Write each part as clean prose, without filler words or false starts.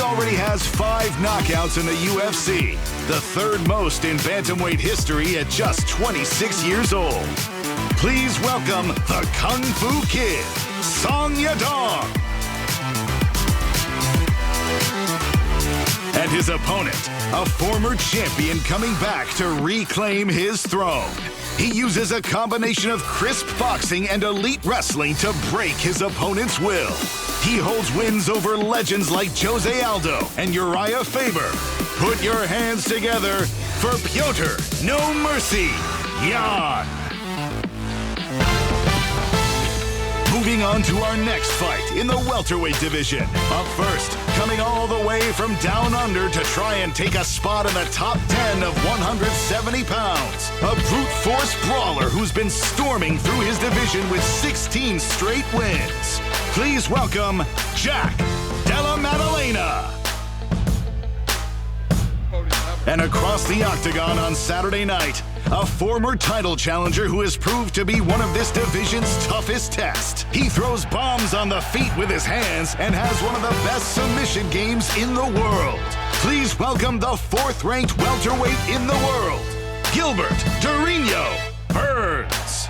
already has 5 knockouts in the UFC, the third most in bantamweight history at just 26 years old. Please welcome the Kung Fu Kid, Song Yadong. And his opponent, a former champion coming back to reclaim his throne. He uses a combination of crisp boxing and elite wrestling to break his opponent's will. He holds wins over legends like Jose Aldo and Uriah Faber. Put your hands together for Piotr No Mercy Yan. Moving on to our next fight in the welterweight division. Up first, coming all the way from down under to try and take a spot in the top 10 of 170 pounds. A brute force brawler who's been storming through his division with 16 straight wins. Please welcome Jack Della Maddalena. And across the octagon on Saturday night, a former title challenger who has proved to be one of this division's toughest tests. He throws bombs on the feet with his hands and has one of the best submission games in the world. Please welcome the 4th-ranked welterweight in the world, Gilbert Durinho Burns.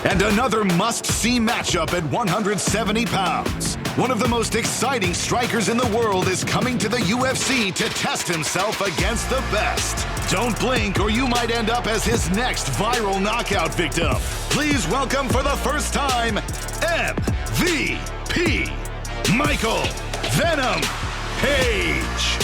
And another must-see matchup at 170 pounds. One of the most exciting strikers in the world is coming to the UFC to test himself against the best. Don't blink or you might end up as his next viral knockout victim. Please welcome for the first time, MVP, Michael Venom Page.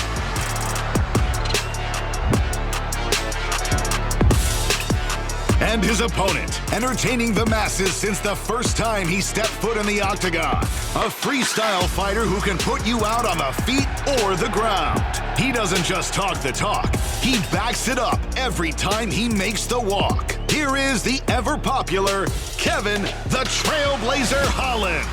And his opponent, entertaining the masses since the first time he stepped foot in the octagon. A freestyle fighter who can put you out on the feet or the ground. He doesn't just talk the talk, he backs it up every time he makes the walk. Here is the ever-popular Kevin the Trailblazer Holland.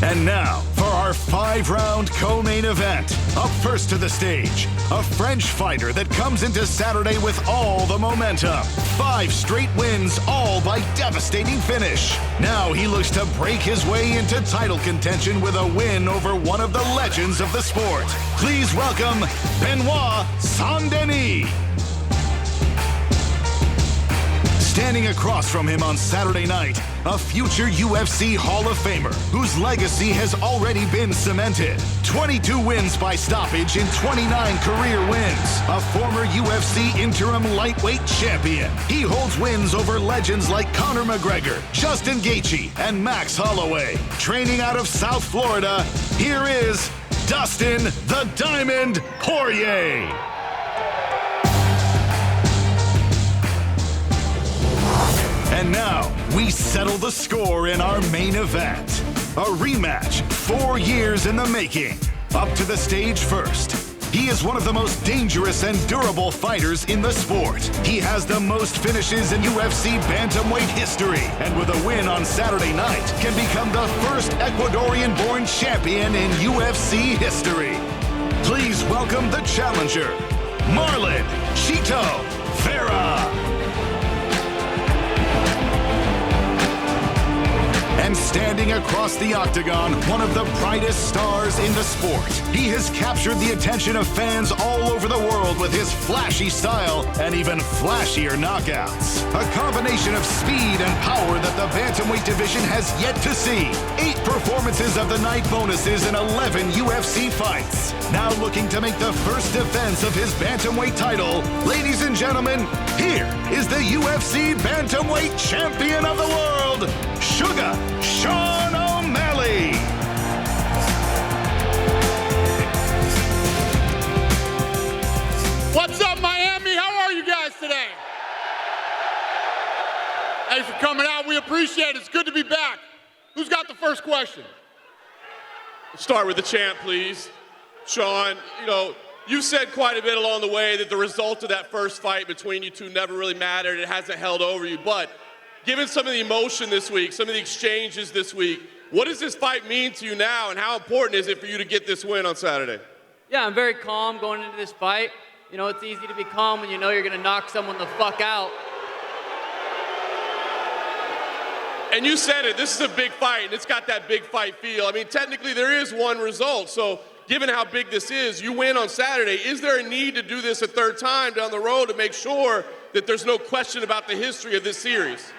And now, for our 5-round co-main event. Up first to the stage, a French fighter that comes into Saturday with all the momentum. 5 straight wins, all by devastating finish. Now he looks to break his way into title contention with a win over one of the legends of the sport. Please welcome Benoit Saint Denis. Standing across from him on Saturday night, a future UFC Hall of Famer whose legacy has already been cemented. 22 wins by stoppage in 29 career wins. A former UFC interim lightweight champion. He holds wins over legends like Conor McGregor, Justin Gaethje, and Max Holloway. Training out of South Florida, here is Dustin the Diamond Poirier. And now, we settle the score in our main event. A rematch, 4 years in the making. Up to the stage first. He is one of the most dangerous and durable fighters in the sport. He has the most finishes in UFC bantamweight history. And with a win on Saturday night, can become the first Ecuadorian-born champion in UFC history. Please welcome the challenger, Marlon Chito Vera. And standing across the octagon, one of the brightest stars in the sport. He has captured the attention of fans all over the world with his flashy style and even flashier knockouts. A combination of speed and power that the bantamweight division has yet to see. 8 performances of the night bonuses in 11 UFC fights. Now looking to make the first defense of his bantamweight title. Ladies and gentlemen, here is the UFC bantamweight champion of the world, Sugar Sean O'Malley. What's up, Miami? How are you guys today? Thanks for coming out. We appreciate it. It's good to be back. Who's got the first question? Let's start with the champ, please. Sean, you said quite a bit along the way that the result of that first fight between you two never really mattered. It hasn't held over you, but given some of the emotion this week, some of the exchanges this week, what does this fight mean to you now, and how important is it for you to get this win on Saturday? Yeah, I'm very calm going into this fight. It's easy to be calm when you know you're going to knock someone the fuck out. And you said it, this is a big fight, and it's got that big fight feel. I mean, technically there is one result, so given how big this is, you win on Saturday. Is there a need to do this a third time down the road to make sure that there's no question about the history of this series?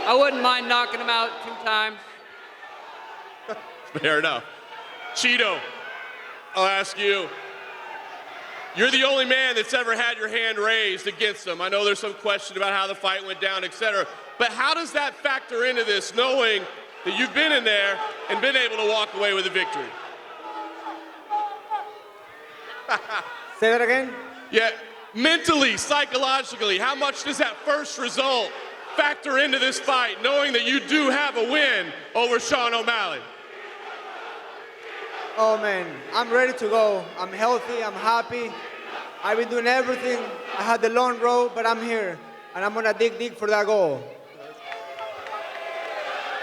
I wouldn't mind knocking him out 2 times. Fair enough. Chito, I'll ask you. You're the only man that's ever had your hand raised against him. I know there's some question about how the fight went down, etc. But how does that factor into this, knowing that you've been in there and been able to walk away with a victory? Say that again? Yeah, mentally, psychologically, how much does that first result factor into this fight, knowing that you do have a win over Sean O'Malley? Oh man, I'm ready to go. I'm healthy, I'm happy. I've been doing everything. I had the long road, but I'm here. And I'm gonna dig deep for that goal.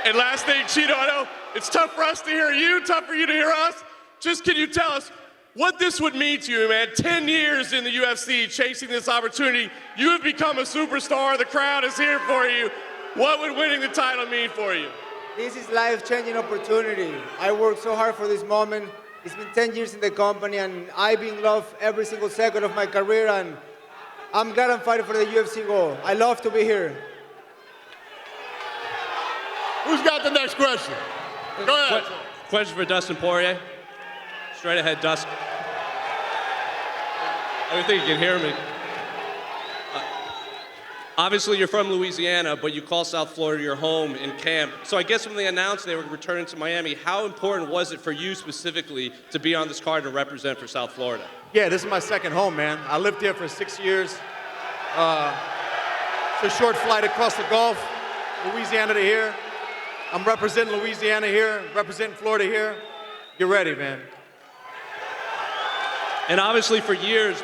And last thing, Chito, I know it's tough for us to hear you, tough for you to hear us. Just can you tell us what this would mean to you, man? 10 years in the UFC, chasing this opportunity. You have become a superstar. The crowd is here for you. What would winning the title mean for you? This is life-changing opportunity. I worked so hard for this moment. It's been 10 years in the company, and I've been loved every single second of my career, and I'm glad I'm fighting for the UFC goal. I love to be here. Who's got the next question? Go ahead. Question for Dustin Poirier. Straight ahead, Dustin. I don't think you can hear me. Obviously, you're from Louisiana, but you call South Florida your home in camp. So I guess when they announced they were returning to Miami, how important was it for you specifically to be on this card and represent for South Florida? Yeah, this is my second home, man. I lived here for 6 years. It's a short flight across the Gulf, Louisiana to here. I'm representing Louisiana here, representing Florida here. Get ready, man. And obviously for years,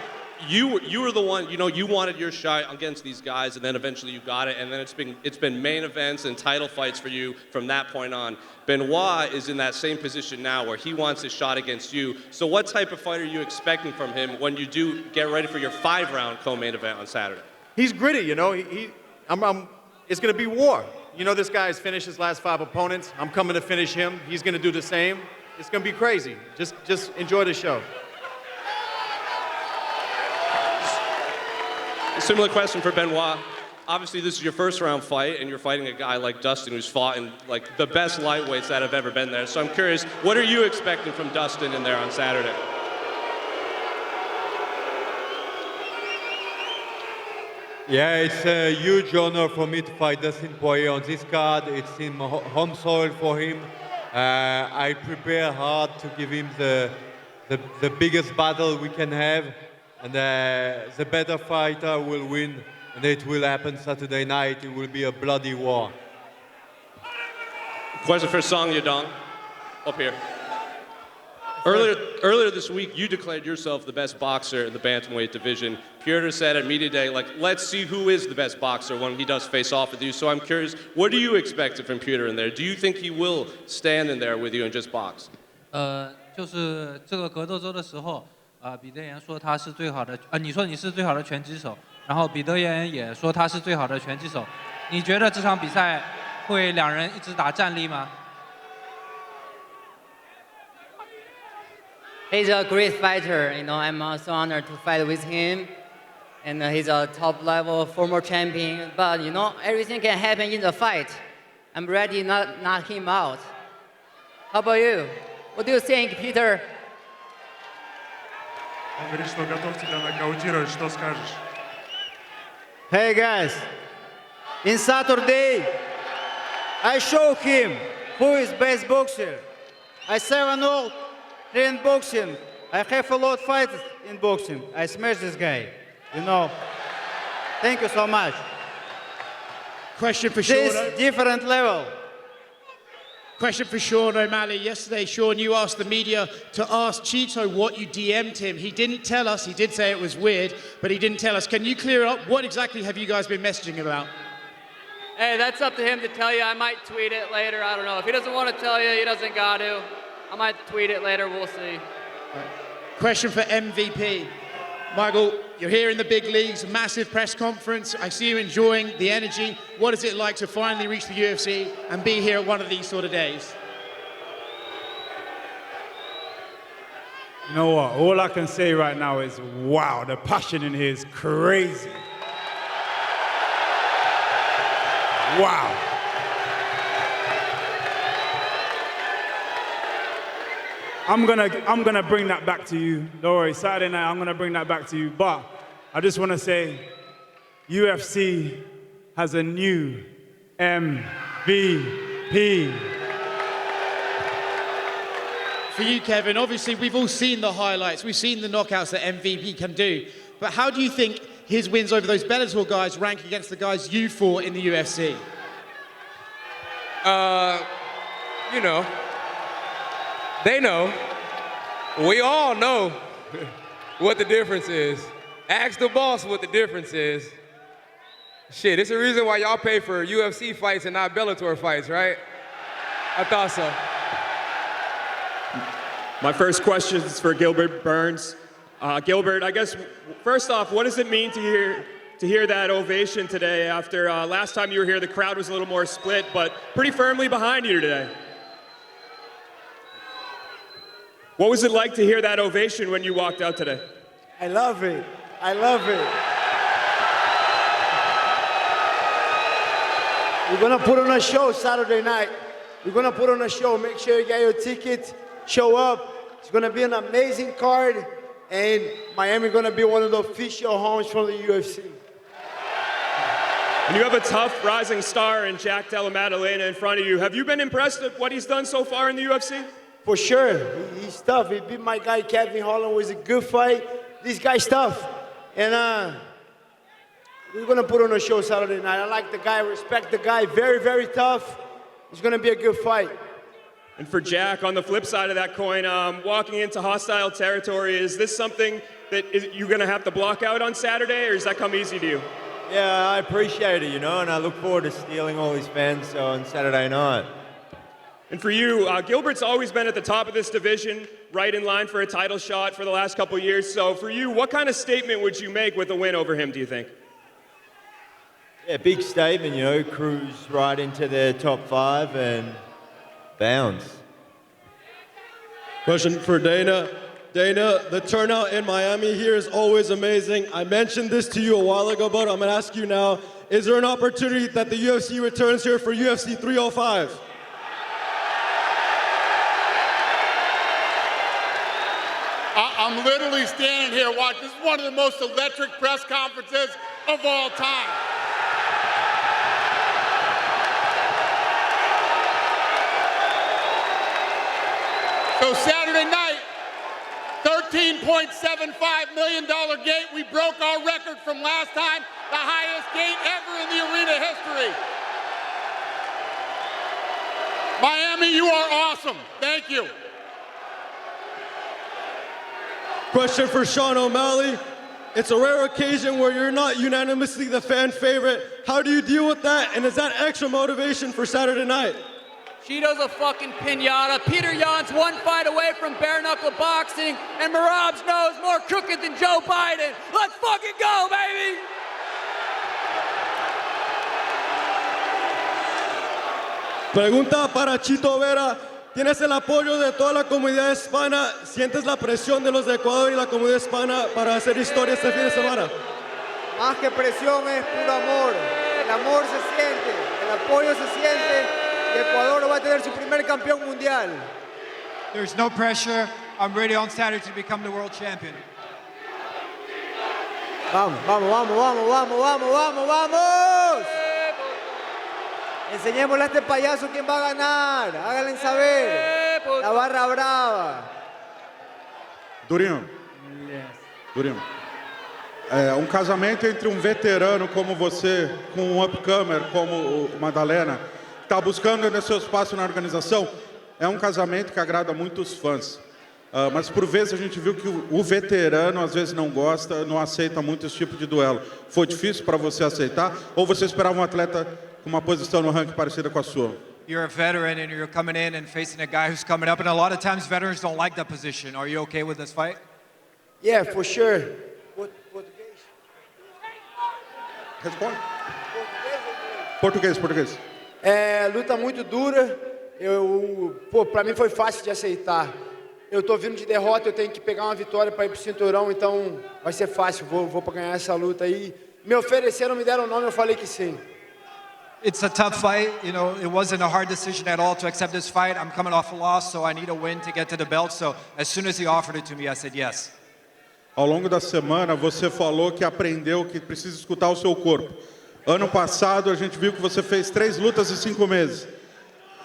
you were the one, you wanted your shot against these guys, and then eventually you got it, and then it's been main events and title fights for you from that point on. Benoit is in that same position now where he wants his shot against you. So what type of fight are you expecting from him when you do get ready for your 5-round co-main event on Saturday? He's gritty, it's gonna be war. This guy's finished his last 5 opponents. I'm coming to finish him. He's gonna do the same. It's gonna be crazy. Just enjoy the show. A similar question for Benoit. Obviously, this is your first round fight, and you're fighting a guy like Dustin who's fought in the best lightweights that have ever been there. So I'm curious, what are you expecting from Dustin in there on Saturday? Yeah, it's a huge honor for me to fight Dustin Poirier on this card. It's in home soil for him. I prepare hard to give him the biggest battle we can have. And the better fighter will win, and it will happen Saturday night. It will be a bloody war. Question for Song Yadong, up here. Earlier this week, you declared yourself the best boxer in the bantamweight division. Piotr said at media day, let's see who is the best boxer when he does face off with you. So I'm curious, what do you expect from Piotr in there? Do you think he will stand in there with you and just box? 就是这个格斗周的时候。彼得岩说他是最好的，你说你是最好的拳击手，然后彼得岩也说他是最好的拳击手。你觉得这场比赛会两人一直打战力吗？ He's a great fighter. I'm also honored to fight with him, and he's a top-level former champion. But everything can happen in the fight. I'm ready to knock him out. How about you? What do you think, Peter? Hey guys, in Saturday, I show him who is best boxer. I 7-0 train boxing. I have a lot of fights in boxing. I smash this guy, Thank you so much. Question for Sean. This different level. Question for Sean O'Malley. Yesterday, Sean, you asked the media to ask Chito what you DM'd him. He didn't tell us. He did say it was weird, but he didn't tell us. Can you clear up what exactly have you guys been messaging about? Hey, that's up to him to tell you. I might tweet it later. I don't know. If he doesn't want to tell you, he doesn't got to. I might tweet it later. We'll see. Question for MVP. Michael, you're here in the big leagues, massive press conference. I see you enjoying the energy. What is it like to finally reach the UFC and be here at one of these sort of days? You know what? All I can say right now is, wow, the passion in here is crazy. Wow. I'm gonna bring that back to you. Don't worry, Saturday night, I'm gonna bring that back to you. But I just wanna say, UFC has a new MVP. For you, Kevin, obviously we've all seen the highlights. We've seen the knockouts that MVP can do. But how do you think his wins over those Bellator guys rank against the guys you fought in the UFC? You know, they know. We all know what the difference is. Ask the boss what the difference is. Shit, it's the reason why y'all pay for UFC fights and not Bellator fights, right? I thought so. My first question is for Gilbert Burns. Gilbert, I guess, first off, what does it mean to hear that ovation today after last time you were here, the crowd was a little more split, but pretty firmly behind you today? What was it like to hear that ovation when you walked out today? I love it. I love it. We're gonna put on a show Saturday night. We're gonna put on a show. Make sure you get your tickets, show up. It's gonna be an amazing card, and Miami gonna be one of the official homes from the UFC. And you have a tough rising star in Jack Della Maddalena in front of you. Have you been impressed with what he's done so far in the UFC? For sure, he's tough. He beat my guy Kevin Holland. Was a good fight. This guy's tough, and we're gonna put on a show Saturday night. I like the guy, respect the guy. Very, very tough. It's gonna be a good fight. And for Jack, on the flip side of that coin, walking into hostile territory, is this something that you're gonna have to block out on Saturday, or does that come easy to you? Yeah, I appreciate it, you know, and I look forward to stealing all his fans on Saturday night. And for you, Gilbert's always been at the top of this division, right in line for a title shot for the last couple of years. So for you, what kind of statement would you make with a win over him, do you think? Yeah, big statement, you know, cruise right into the top 5 and bounce. Question for Dana. Dana, the turnout in Miami here is always amazing. I mentioned this to you a while ago, but I'm gonna ask you now, is there an opportunity that the UFC returns here for UFC 305? I'm literally standing here watching. This is one of the most electric press conferences of all time. So Saturday night, $13.75 million gate. We broke our record from last time, the highest gate ever in the arena history. Miami, you are awesome. Thank you. Question for Sean O'Malley. It's a rare occasion where you're not unanimously the fan favorite. How do you deal with that? And is that extra motivation for Saturday night? Chito's a fucking pinata. Peter Yan's one fight away from bare knuckle boxing, and Merab's nose more crooked than Joe Biden. Let's fucking go, baby! Pregunta para Chito Vera. ¿Tienes el apoyo de toda la comunidad hispana? ¿Sientes la presión de los de Ecuador y la comunidad hispana para hacer historia este fin de semana? Más que presión es puro amor. El amor se siente, el apoyo se siente. Y Ecuador va a tener su primer campeón mundial. There's no pressure. I'm ready on Saturday to become the world champion. Vamos, vamos, vamos, vamos, vamos, vamos, vamos, vamos. Enseñémosle a este payaso quién va a ganar. Háganle saber. La barra brava. Durinho. Durinho. É casamento entre veterano como você, com um upcomer como o Madalena, que está buscando seu espaço na organização. É casamento que agrada muitos fãs. Mas por vezes a gente viu que o veterano às vezes não gosta, não aceita muito esse tipo de duelo. Foi difícil para você aceitar? Ou você esperava um atleta com uma posição no ranking parecida com a sua? You're a veteran and you're coming in and facing a guy who's coming up, and a lot of times veterans don't like that position. Are you okay with this fight? Yeah, for sure. Responde. Português. É, luta muito dura. Pra mim foi fácil de aceitar. Eu tô vindo de derrota, eu tenho que pegar uma vitória para ir pro cinturão, então vai ser fácil. Vou para ganhar essa luta aí. Me ofereceram, me deram o nome, eu falei que sim. It's a tough fight. You know, it wasn't a hard decision at all to accept this fight. I'm coming off a loss, so I need a win to get to the belt. So as soon as he offered it to me, I said yes. Ao longo da semana, você falou que aprendeu que precisa escutar o seu corpo. Ano passado, a gente viu que você fez 3 lutas em 5 meses.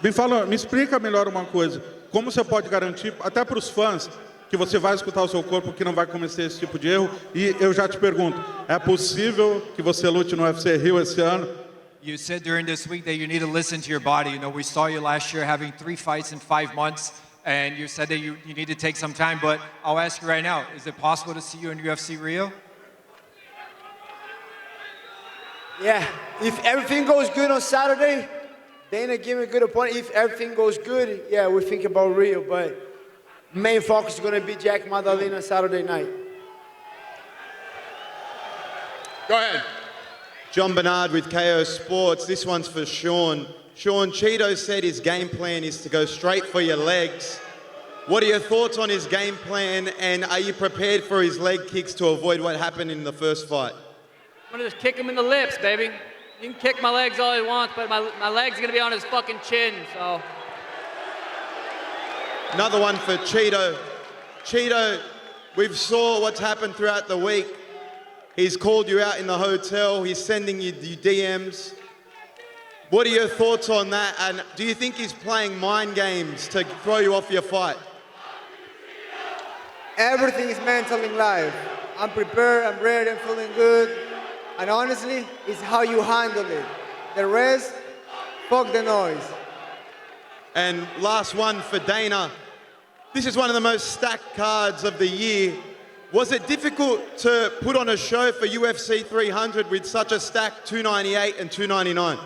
Me explica melhor uma coisa. Como você pode garantir, até para os fãs, que você vai escutar o seu corpo, que não vai cometer esse tipo de erro? E eu já te pergunto, é possível que você lute no UFC Rio esse ano? You said during this week that you need to listen to your body. You know, we saw you last year having 3 fights in 5 months, and you said that you need to take some time, but I'll ask you right now, is it possible to see you in UFC Rio? Yeah, if everything goes good on Saturday, Dana gave me a good opponent. If everything goes good, yeah, we think about Rio, but main focus is going to be Jack Madalena Saturday night. Go ahead. John Bernard with KO Sports. This one's for Sean. Sean, Chito said his game plan is to go straight for your legs. What are your thoughts on his game plan, and are you prepared for his leg kicks to avoid what happened in the first fight? I'm gonna just kick him in the lips, baby. You can kick my legs all you want, but my leg's gonna be on his fucking chin, so. Another one for Chito. Chito, we've saw what's happened throughout the week. He's called you out in the hotel. He's sending you DMs. What are your thoughts on that? And do you think he's playing mind games to throw you off your fight? Everything is mental in life. I'm prepared, I'm ready, I'm feeling good. And honestly, it's how you handle it. The rest, fuck the noise. And last one for Dana. This is one of the most stacked cards of the year. Was it difficult to put on a show for UFC 300 with such a stacked 298 and 299?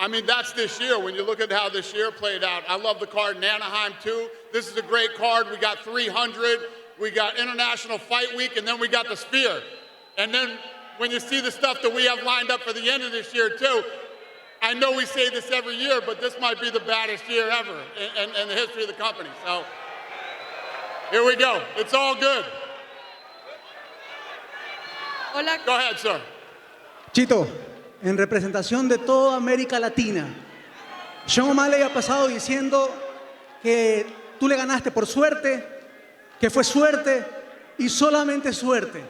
I mean, that's this year. When you look at how this year played out, I love the card in Anaheim, too. This is a great card. We got 300, we got International Fight Week, and then we got the Sphere. And then when you see the stuff that we have lined up for the end of this year, too, I know we say this every year, but this might be the baddest year ever in the history of the company. So here we go. It's all good. Hola. Go ahead, sir. Chito, en representación de toda América Latina, Sean O'Malley ha pasado diciendo que tú le ganaste por suerte, que fue suerte y solamente suerte.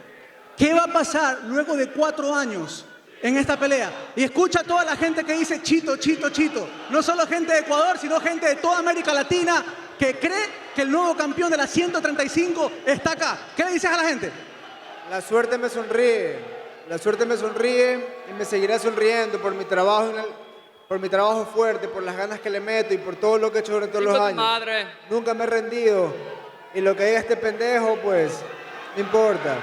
¿Qué va a pasar luego de 4 años en esta pelea? Y escucha a toda la gente que dice Chito, Chito, Chito. No solo gente de Ecuador, sino gente de toda América Latina que cree que el nuevo campeón de la 135 está acá. ¿Qué le dices a la gente? La suerte me sonríe y me seguirá sonriendo por mi trabajo, por mi trabajo fuerte, por las ganas que le meto y por todo lo que he hecho durante todos los años. Madre. Nunca me he rendido y lo que diga este pendejo, pues, no importa.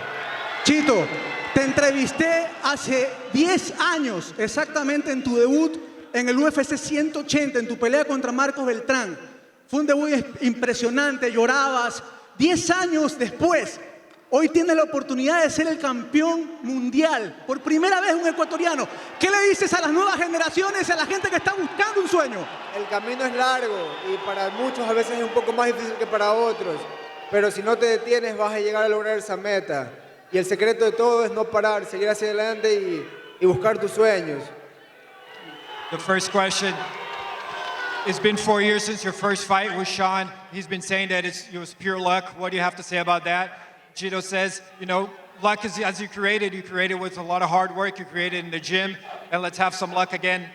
Chito, te entrevisté hace 10 años, exactamente en tu debut en el UFC 180, en tu pelea contra Marcos Beltrán. Fue un debut impresionante, llorabas. 10 años después, hoy tienes la oportunidad de ser el campeón mundial. Por primera vez un ecuatoriano. ¿Qué le dices a las nuevas generaciones, a la gente que está buscando un sueño? El camino es largo y para muchos a veces es un poco más difícil que para otros. Pero si no te detienes vas a llegar a lograr esa meta. Y el secreto de todo es no parar, seguir hacia adelante y buscar tus sueños. The first question. It's been 4 years since your first fight with Sean. He's been saying that it was pure luck. What do you have to say about that? Chito says, you know, luck is as you created with a lot of hard work. You created in the gym, and let's have some luck again.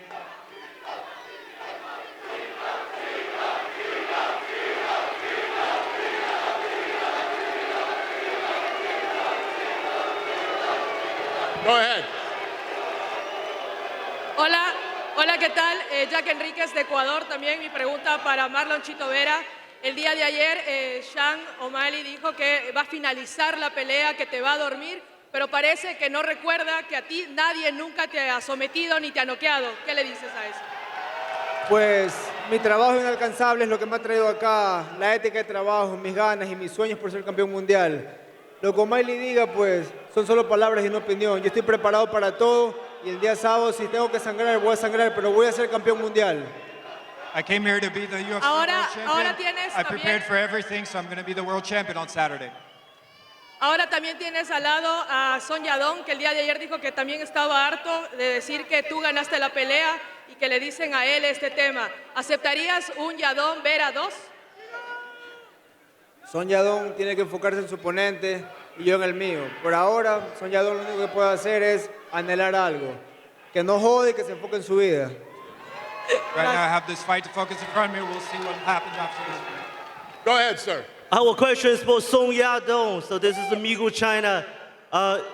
Go ahead. Hola, hola, ¿qué tal? Jack Enríquez de Ecuador también. Mi pregunta para Marlon Chito Vera. El día de ayer, Sean O'Malley dijo que va a finalizar la pelea, que te va a dormir. pero parece que no recuerda que a ti nadie nunca te ha sometido ni te ha noqueado. ¿Qué le dices a eso? Pues mi trabajo inalcanzable es lo que me ha traído acá, la ética de trabajo, mis ganas y mis sueños por ser campeón mundial. Lo que O'Malley diga, pues, son solo palabras y no opinión. Yo estoy preparado para todo y el día sábado, si tengo que sangrar, voy a sangrar, pero voy a ser campeón mundial. I came here to be the UFC Ahora world champion. tienes I prepared también- for everything, so I'm going to be the world champion on Saturday. Ahora también tienes al lado a Son Yadong, que el día de ayer dijo que también estaba harto de decir que tú ganaste la pelea y que le dicen a él este tema. ¿Aceptarías un Yadong Vera 2? Son Yadong tiene que enfocarse en su oponente y yo en el mío. Por ahora, Son Yadong lo único que puede hacer es anhelar algo. Que no jode y que se enfoque en su vida. Right now, I have this fight to focus in front of me. We'll see what happens after this. Go ahead, sir. Our question is for Song Yadong. So this is Migu China.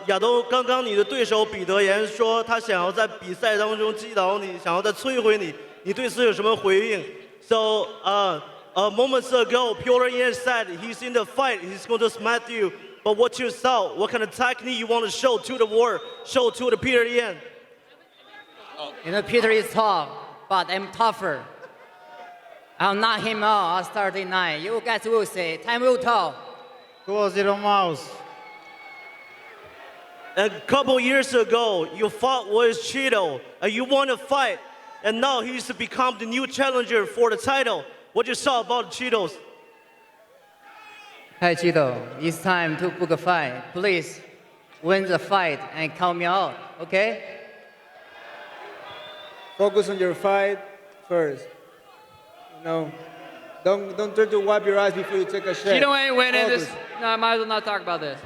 亚东，刚刚你的对手彼得言说他想要在比赛当中击倒你，想要再摧毁你，你对此有什么回应 ？So moments ago, Poirier said he's in the fight, he's going to smack you. But what you saw, what kind of technique you want to show to the world, show to the Poirier? You know, Peter is tough, but I'm tougher. I'll knock him out on Saturday night. You guys will see. Time will tell. 2-0 mouse. A couple years ago, you fought with Chito, and you won a fight, and now he's become the new challenger for the title. What you saw about Cheetos? Hey, Chito, it's time to book a fight. Please win the fight and count me out, okay? Focus on your fight first. You know, don't try to wipe your eyes before you take a shot. Chito ain't winning Focus. this. No, I might as well not talk about this.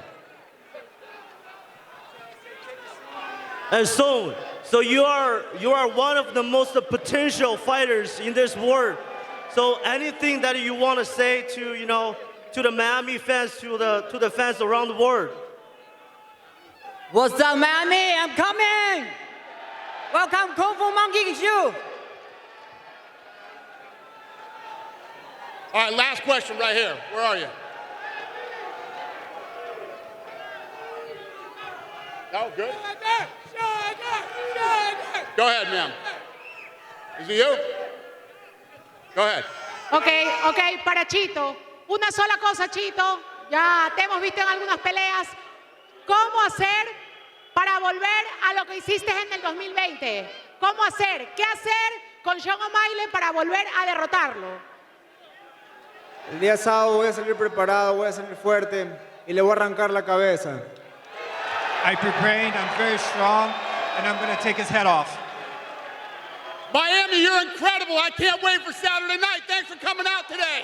And so you are one of the most potential fighters in this world. So anything that you want to say to to the Miami fans, to the fans around the world? What's up, Miami? I'm coming. Welcome, Kung Fu Monkey Shoe. All right, last question right here. Where are you? Oh, good. Go ahead, ma'am. Is it you? Go ahead. Ok, para Chito. Una sola cosa, Chito. Ya te hemos visto en algunas peleas. ¿Cómo hacer para volver a lo que hiciste en el 2020? ¿Cómo hacer? ¿Qué hacer con Sean O'Malley para volver a derrotarlo? El día sábado voy a salir preparado, voy a salir fuerte y le voy a arrancar la cabeza. I prepared, I'm very strong, and I'm going to take his head off. Miami, you're incredible. I can't wait for Saturday night. Thanks for coming out today.